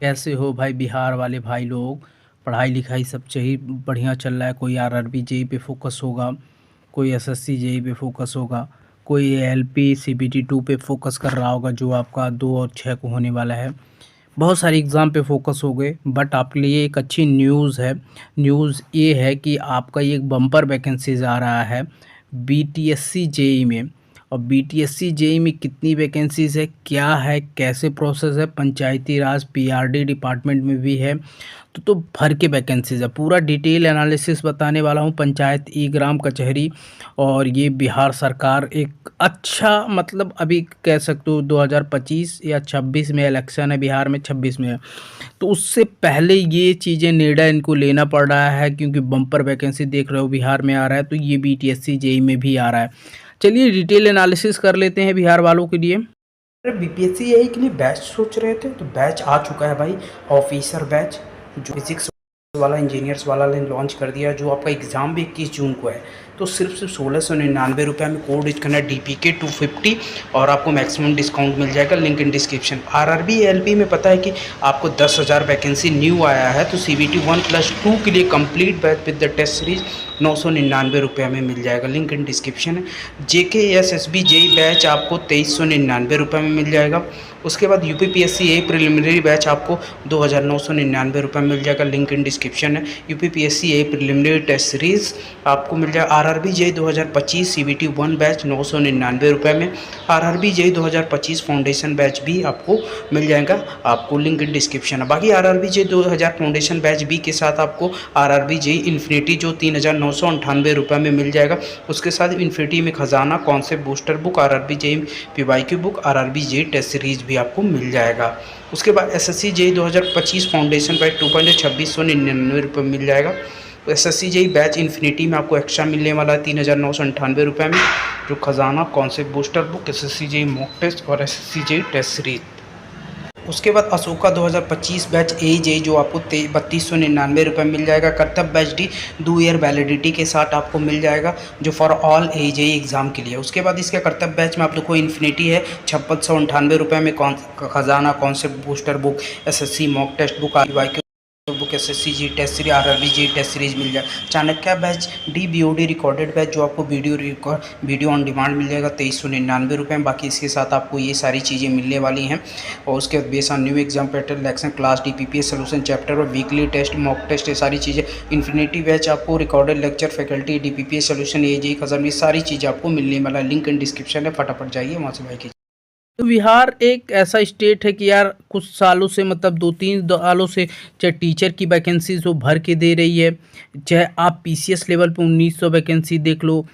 कैसे हो भाई बिहार वाले भाई लोग। पढ़ाई लिखाई सब चाहिए बढ़िया चल रहा है। कोई आरआरबी जेई पे फोकस होगा, कोई एसएससी जेई पे फोकस होगा, कोई एलपी सीबीटी 2 पे फोकस कर रहा होगा जो आपका 2 और 6 को होने वाला है। बहुत सारे एग्ज़ाम पे फोकस हो गए, बट आपके लिए एक अच्छी न्यूज़ है। न्यूज़ ये है कि आपका ये एक बम्पर वैकेंसीज आ रहा है बीटीएससी जेई में। और बीटीएससी जेई में कितनी वैकेंसीज है, क्या है, कैसे प्रोसेस है, पंचायती राज पीआरडी डिपार्टमेंट में भी है। तो भर के वैकेंसीज है, पूरा डिटेल एनालिसिस बताने वाला हूँ। पंचायत ई ग्राम कचहरी, और ये बिहार सरकार एक अच्छा मतलब अभी कह सकते हो 2025 या 26 में इलेक्शन है बिहार में, 26 में है। तो उससे पहले ये चीज़ें निर्णय इनको लेना पड़ रहा है, क्योंकि बम्पर वैकेंसी देख रहे हो बिहार में आ रहा है, तो ये बीटीएससी जेई में भी आ रहा है। चलिए डिटेल एनालिसिस कर लेते हैं बिहार वालों के लिए। अरे बीपीएससी यही के लिए बैच सोच रहे थे तो बैच आ चुका है भाई। ऑफिसर बैच जो फिजिक्स वाला इंजीनियर्स वाला ने लॉन्च कर दिया, जो आपका एग्ज़ाम भी 21 जून को है। तो सिर्फ 1699 में कोड यूज करना है DPK 250 और आपको मैक्सिमम डिस्काउंट मिल जाएगा। Link in description. RRB LP में पता है कि आपको 10,000 वैकेंसी न्यू आया है, तो CBT 1+2 के लिए complete batch with the test series 999 में मिल जाएगा। लिंक इन डिस्क्रिप्शन है। JKSSB जेई बैच आपको 2399 में मिल जाएगा। उसके बाद UPPSC ए प्रिलिमिनरी बैच आपको 2,999 में मिल जाएगा। लिंक इन डिस्क्रिप्शन है। UPPSC A preliminary test series आपको मिल जाएगा। RRB जेई 2025 CBT 1 बैच 999 में। RRB जेई 2025 फाउंडेशन बैच भी आपको मिल जाएगा, आपको लिंक इन डिस्क्रिप्शन है। बाकी RRB JE 2000 foundation batch B के साथ आपको RRB जेई इन्फिनिटी जो 3,998 में मिल जाएगा। उसके साथ इन्फिनिटी में खजाना concept booster book, RRB JE PYQ book, RRB JE test series भी आपको मिल जाएगा। उसके बाद SSC जेई 2025 फाउंडेशन बैच 2,2699 मिल जाएगा। SSC जेई बैच इन्फिनिटी में आपको एक्स्ट्रा मिलने वाला है 3,998 में, जो खजाना concept booster book, SSC JE mock test और SSC जेई टेस्ट सीरीज। उसके बाद अशोका 2025 बैच ए जेई जो आपको 3,299 मिल जाएगा। कर्तव्य बैच डी 2 ईयर वैलिडिटी के साथ आपको मिल जाएगा, जो for all A JE exam के लिए। उसके बाद इसके कर्तव्य बैच में आप लोग को इन्फिनिटी है 5698 में, खजाना concept booster book, SSC mock test book, RYQ book, SSC JE test series, RRB JE test series मिल जाए। Chanakya batch DBOD recorded batch जो आपको वीडियो ऑन डिमांड मिल जाएगा 2,399 में। बाकी इसके साथ आपको ये सारी चीज़ें मिलने वाली हैं। और उसके बाद base on new exam pattern, election class, DPPS solution chapter और वीकली टेस्ट मॉक टेस्ट, ये सारी चीज़ें। इन्फिनिटी बैच आपको recorded lecture faculty DPPS solution AJE खत्म, ये सारी चीज़ें आपको मिलने वाला। लिंक इन डिस्क्रिप्शन है, फटाफट जाइए वहाँ से भाई की। तो बिहार एक ऐसा स्टेट है कि यार कुछ सालों से मतलब 2-3 सालों से चाहे टीचर की वैकेंसीज वो भर के दे रही है, चाहे आप PCS लेवल पे 1900 वैकेंसी देख लो,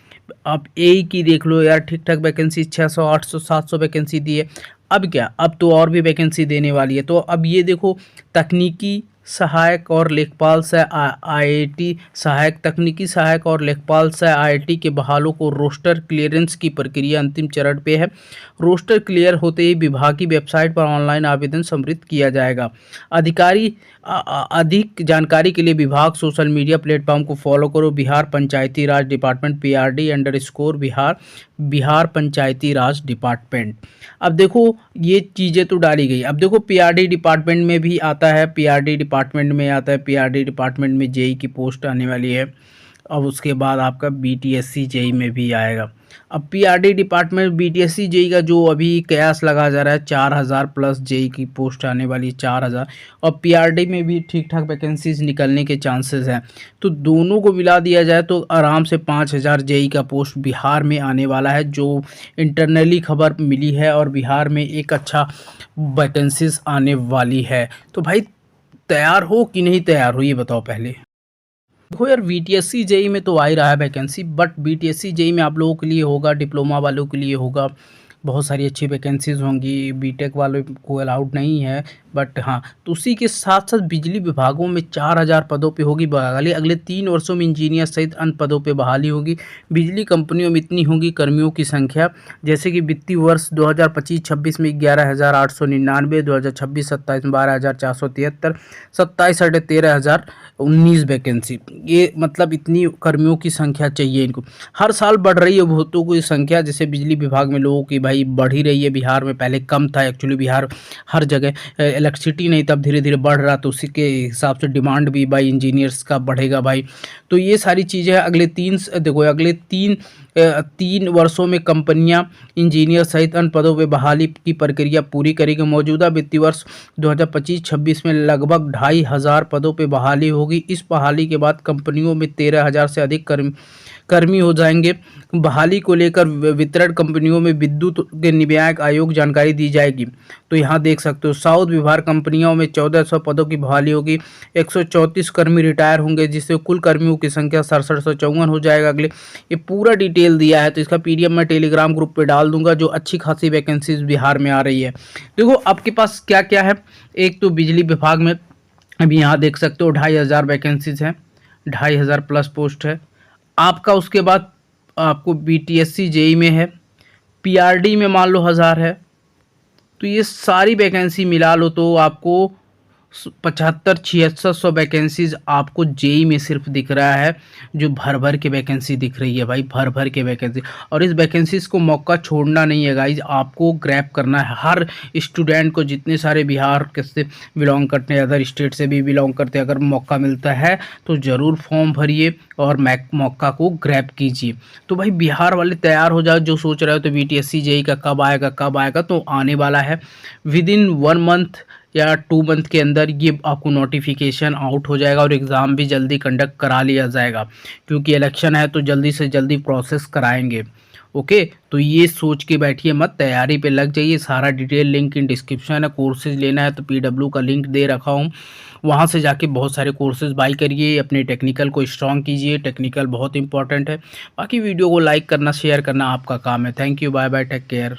आप AE की देख लो यार, ठीक ठाक वैकेंसी 600 800 700 वैकेंसी दी है। अब क्या, अब तो और भी वैकेंसी देने वाली है। तो अब ये देखो, तकनीकी सहायक और लेखपाल से IIT सहायक, तकनीकी सहायक और लेखपाल से IIT के बहालों को रोस्टर क्लियरेंस की प्रक्रिया अंतिम चरण पे है। रोस्टर क्लियर होते ही विभाग की वेबसाइट पर ऑनलाइन आवेदन समर्पित किया जाएगा। अधिकारी अधिक जानकारी के लिए विभाग सोशल मीडिया प्लेटफॉर्म को फॉलो करो। बिहार पंचायती राज डिपार्टमेंट PRD_बिहार, बिहार पंचायती राज डिपार्टमेंट। अब देखो ये चीज़ें तो डाली गई। अब देखो PRD डिपार्टमेंट में भी आता है, PRD डिपार्टमेंट में आता है, PRD डिपार्टमेंट में जेई की पोस्ट आने वाली है। अब उसके बाद आपका BTSC जेई में भी आएगा। अब PRD डिपार्टमेंट BTSC जेई का जो अभी कयास लगा जा रहा है 4,000 प्लस जेई की पोस्ट आने वाली है, 4,000। और PRD में भी ठीक ठाक वैकेंसीज निकलने के चांसेस हैं। तो दोनों को मिला दिया जाए तो आराम से 5,000 जेई का पोस्ट बिहार में आने वाला है, जो इंटरनली खबर मिली है। और बिहार में एक अच्छा वैकेंसीज आने वाली है। तो भाई तैयार हो कि नहीं तैयार हो, ये बताओ पहले। देखो यार, BTSC जेई में तो आ ही रहा है वैकेंसी, बट BTSC जेई में आप लोगों के लिए होगा, डिप्लोमा वालों के लिए होगा, बहुत सारी अच्छी वैकेंसीज होंगी। बीटेक वालों को अलाउड नहीं है, बट हाँ, तो उसी के साथ साथ बिजली विभागों में 4,000 पदों पे होगी बहाली। अगले 3 वर्षों में इंजीनियर सहित अन्य पदों पे बहाली होगी। बिजली कंपनियों में इतनी होगी कर्मियों की संख्या, जैसे कि वित्तीय वर्ष 2025-26 में 11,899, 2026-27 में 12,473, 27 साढ़े 13,019 वैकेंसी। ये मतलब इतनी कर्मियों की संख्या चाहिए इनको। हर साल बढ़ रही है भर्तियों की संख्या, जैसे बिजली विभाग में लोगों की भाई बढ़ ही रही है। बिहार में पहले कम था, एक्चुअली बिहार हर जगह इलेक्ट्रिसिटी नहीं तब धीरे धीरे बढ़ रहा, तो उसी के हिसाब से डिमांड भी भाई इंजीनियर्स का बढ़ेगा भाई। तो ये सारी चीज़ें अगले 3 वर्षों में कंपनियां इंजीनियर सहित अन्य पदों पर बहाली की प्रक्रिया पूरी करेगी। मौजूदा वित्तीय वर्ष 2025-26 में लगभग 2,500 पदों पर बहाली होगी। इस बहाली के बाद कंपनियों में 13,000 से अधिक कर्मी हो जाएंगे। बहाली को लेकर वितरण कंपनियों में विद्युत के नियामक आयोग जानकारी दी जाएगी। तो यहाँ देख सकते हो साउथ विभाग कंपनियों में 1400 पदों की बहाली होगी। 134 कर्मी रिटायर होंगे, जिससे कुल कर्मियों की संख्या 6754 हो जाएगा। अगले ये पूरा डिटेल दिया है, तो इसका पीडीएफ मैं टेलीग्राम ग्रुप पे डाल दूंगा, जो अच्छी खासी वैकेंसीज बिहार में आ रही है। देखो आपके पास क्या क्या है। एक तो बिजली विभाग में अभी यहाँ देख सकते हो 2,500 वैकेंसीज हैं, 2,500 प्लस पोस्ट है आपका। उसके बाद आपको बीटीएससी जेई में है, पीआरडी में मान लो 1000 है। तो ये सारी वैकेंसी मिला लो तो आपको 75-7600 वैकेंसीज आपको जेई में सिर्फ दिख रहा है, जो भर भर के वैकेंसी दिख रही है भाई, भर भर के वैकेंसी। और इस वैकेंसीज को मौका छोड़ना नहीं है गाइज, आपको ग्रैब करना है। हर स्टूडेंट को, जितने सारे बिहार के से बिलोंग करते हैं, अदर स्टेट से भी बिलोंग करते हैं, अगर मौका मिलता है तो ज़रूर फॉर्म भरिए और मौका को ग्रैब कीजिए। तो भाई बिहार वाले तैयार हो जाओ, जो सोच रहे हो तो बीटीएससी जेई का कब आएगा, तो आने वाला है। विदिन 1 मंथ या 2 मंथ के अंदर ये आपको नोटिफिकेशन आउट हो जाएगा और एग्ज़ाम भी जल्दी कंडक्ट करा लिया जाएगा, क्योंकि इलेक्शन है तो जल्दी से जल्दी प्रोसेस कराएंगे। ओके, तो ये सोच के बैठिए मत, तैयारी पे लग जाइए। सारा डिटेल लिंक इन डिस्क्रिप्शन है। कोर्सेज लेना है तो पीडब्ल्यू का लिंक दे रखा हूँ, वहाँ से जाके बहुत सारे कोर्सेज बाई करिए, अपने टेक्निकल को स्ट्रॉन्ग कीजिए। टेक्निकल बहुत इंपॉर्टेंट है। बाकी वीडियो को लाइक करना, शेयर करना आपका काम है। Thank you, bye bye, take care.